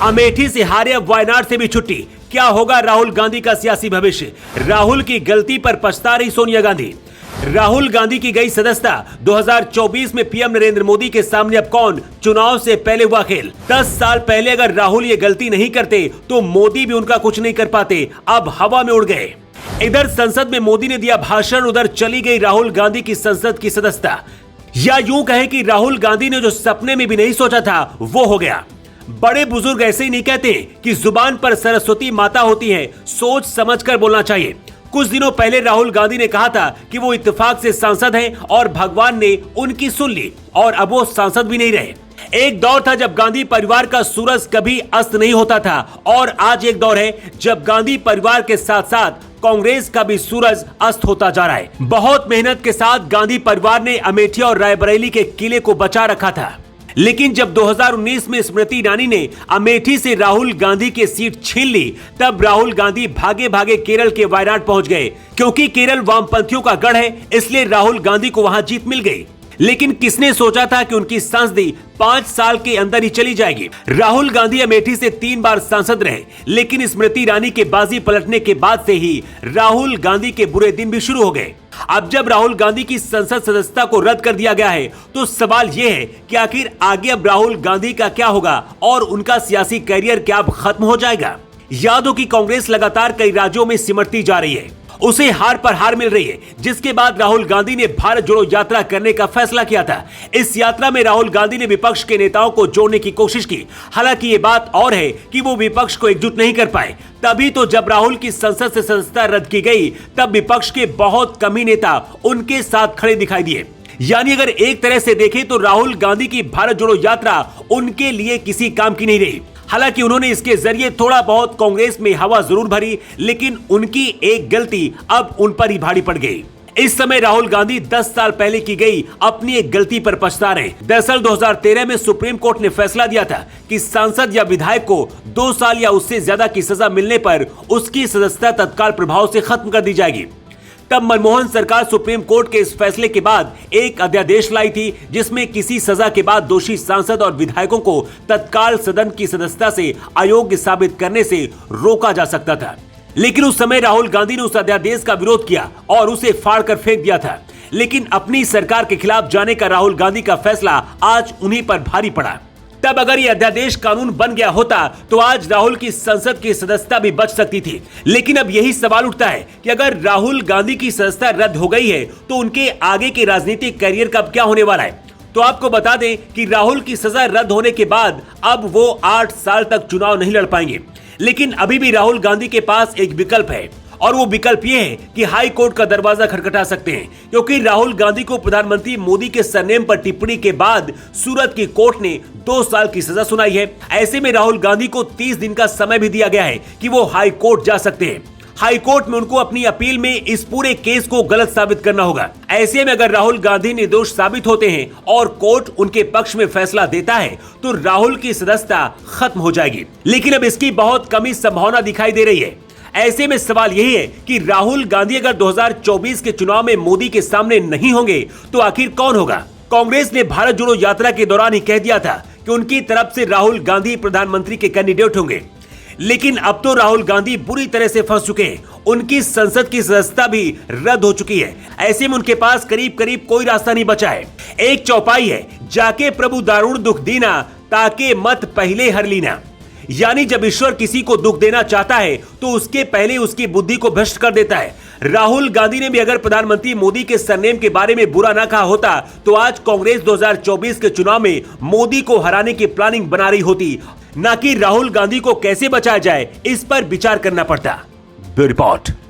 अमेठी से हारे, अब वायनाड से भी छुट्टी। क्या होगा राहुल गांधी का सियासी भविष्य? राहुल की गलती पर पछता रही सोनिया गांधी। राहुल गांधी की गई सदस्यता। 2024 में पीएम नरेंद्र मोदी के सामने अब कौन? चुनाव से पहले हुआ खेल। 10 साल पहले अगर राहुल ये गलती नहीं करते तो मोदी भी उनका कुछ नहीं कर पाते। अब हवा में उड़ गए। इधर संसद में मोदी ने दिया भाषण, उधर चली गई राहुल गांधी की संसद की सदस्यता। या यूं कहें कि राहुल गांधी ने जो सपने में भी नहीं सोचा था वो हो गया। बड़े बुजुर्ग ऐसे ही नहीं कहते कि जुबान पर सरस्वती माता होती है, सोच समझकर बोलना चाहिए। कुछ दिनों पहले राहुल गांधी ने कहा था कि वो इत्तेफाक से सांसद हैं और भगवान ने उनकी सुन ली और अब वो सांसद भी नहीं रहे। एक दौर था जब गांधी परिवार का सूरज कभी अस्त नहीं होता था और आज एक दौर है जब गांधी परिवार के साथ साथ कांग्रेस का भी सूरज अस्त होता जा रहा है। बहुत मेहनत के साथ गांधी परिवार ने अमेठी और रायबरेली के किले को बचा रखा था, लेकिन जब 2019 में स्मृति ईरानी ने अमेठी से राहुल गांधी की सीट छीन ली, तब राहुल गांधी भागे भागे केरल के वायनाड पहुंच गए। क्योंकि केरल वामपंथियों का गढ़ है, इसलिए राहुल गांधी को वहां जीत मिल गई। लेकिन किसने सोचा था कि उनकी सांसदी 5 साल के अंदर ही चली जाएगी। राहुल गांधी अमेठी से 3 बार सांसद रहे, लेकिन स्मृति ईरानी के बाजी पलटने के बाद से ही राहुल गांधी के बुरे दिन भी शुरू हो गए। अब जब राहुल गांधी की संसद सदस्यता को रद्द कर दिया गया है, तो सवाल यह है कि आखिर आगे अब राहुल गांधी का क्या होगा और उनका सियासी करियर क्या अब खत्म हो जाएगा? याद हो कि कांग्रेस लगातार कई राज्यों में सिमटती जा रही है, उसे हार पर हार मिल रही है, जिसके बाद राहुल गांधी ने भारत जोड़ो यात्रा करने का फैसला किया था। इस यात्रा में राहुल गांधी ने विपक्ष के नेताओं को जोड़ने की कोशिश की। हालांकि ये बात और है कि वो विपक्ष को एकजुट नहीं कर पाए। तभी तो जब राहुल की संसद से सदस्यता रद्द की गई, तब विपक्ष के बहुत कम ही नेता उनके साथ खड़े दिखाई दिए। यानी अगर एक तरह से देखें तो राहुल गांधी की भारत जोड़ो यात्रा उनके लिए किसी काम की नहीं रही। हालांकि उन्होंने इसके जरिए थोड़ा बहुत कांग्रेस में हवा जरूर भरी, लेकिन उनकी एक गलती अब उन पर ही भारी पड़ गई। इस समय राहुल गांधी 10 साल पहले की गई अपनी एक गलती पर पछता रहे। दरअसल 2013 में सुप्रीम कोर्ट ने फैसला दिया था कि सांसद या विधायक को 2 साल या उससे ज्यादा की सजा मिलने पर उसकी सदस्यता तत्काल प्रभाव से खत्म कर दी जाएगी। तब मनमोहन सरकार सुप्रीम कोर्ट के इस फैसले के बाद एक अध्यादेश लाई थी, जिसमें किसी सजा के बाद दोषी सांसद और विधायकों को तत्काल सदन की सदस्यता से अयोग्य साबित करने से रोका जा सकता था। लेकिन उस समय राहुल गांधी ने उस अध्यादेश का विरोध किया और उसे फाड़ कर फेंक दिया था। लेकिन अपनी सरकार के खिलाफ जाने का राहुल गांधी का फैसला आज उन्हीं पर भारी पड़ा। तब अगर ये अध्यादेश कानून बन गया होता तो आज राहुल की संसद की सदस्यता भी बच सकती थी। लेकिन अब यही सवाल उठता है कि अगर राहुल गांधी की सदस्यता रद्द हो गई है तो उनके आगे के राजनीतिक करियर का क्या होने वाला है? तो आपको बता दें कि राहुल की सजा रद्द होने के बाद अब वो 8 साल तक चुनाव नहीं लड़ पाएंगे। लेकिन अभी भी राहुल गांधी के पास एक विकल्प है, और वो विकल्प ये है कि हाई कोर्ट का दरवाजा खटखटा सकते हैं। क्योंकि राहुल गांधी को प्रधानमंत्री मोदी के सरनेम पर टिप्पणी के बाद सूरत की कोर्ट ने 2 साल की सजा सुनाई है। ऐसे में राहुल गांधी को 30 दिन का समय भी दिया गया है कि वो हाई कोर्ट जा सकते हैं। हाई कोर्ट में उनको अपनी अपील में इस पूरे केस को गलत साबित करना होगा। ऐसे में अगर राहुल गांधी निर्दोष साबित होते हैं और कोर्ट उनके पक्ष में फैसला देता है तो राहुल की सदस्यता खत्म हो जाएगी। लेकिन अब इसकी बहुत कम ही संभावना दिखाई दे रही है। ऐसे में सवाल यही है कि राहुल गांधी अगर 2024 के चुनाव में मोदी के सामने नहीं होंगे तो आखिर कौन होगा? कांग्रेस ने भारत जोड़ो यात्रा के दौरान ही कह दिया था कि उनकी तरफ से राहुल गांधी प्रधानमंत्री के कैंडिडेट होंगे। लेकिन अब तो राहुल गांधी बुरी तरह से फंस चुके हैं। उनकी संसद की सदस्यता भी रद्द हो चुकी है। ऐसे में उनके पास करीब करीब कोई रास्ता नहीं बचा है। एक चौपाई है, जाके प्रभु दारुण दुख दीना, ताके मत पहले हर लीना। यानी जब ईश्वर किसी को दुख देना चाहता है तो उसके पहले उसकी बुद्धि को भ्रष्ट कर देता है। राहुल गांधी ने भी अगर प्रधानमंत्री मोदी के सरनेम के बारे में बुरा ना कहा होता तो आज कांग्रेस 2024 के चुनाव में मोदी को हराने की प्लानिंग बना रही होती, ना कि राहुल गांधी को कैसे बचाया जाए इस पर विचार करना पड़ता। Bureau report.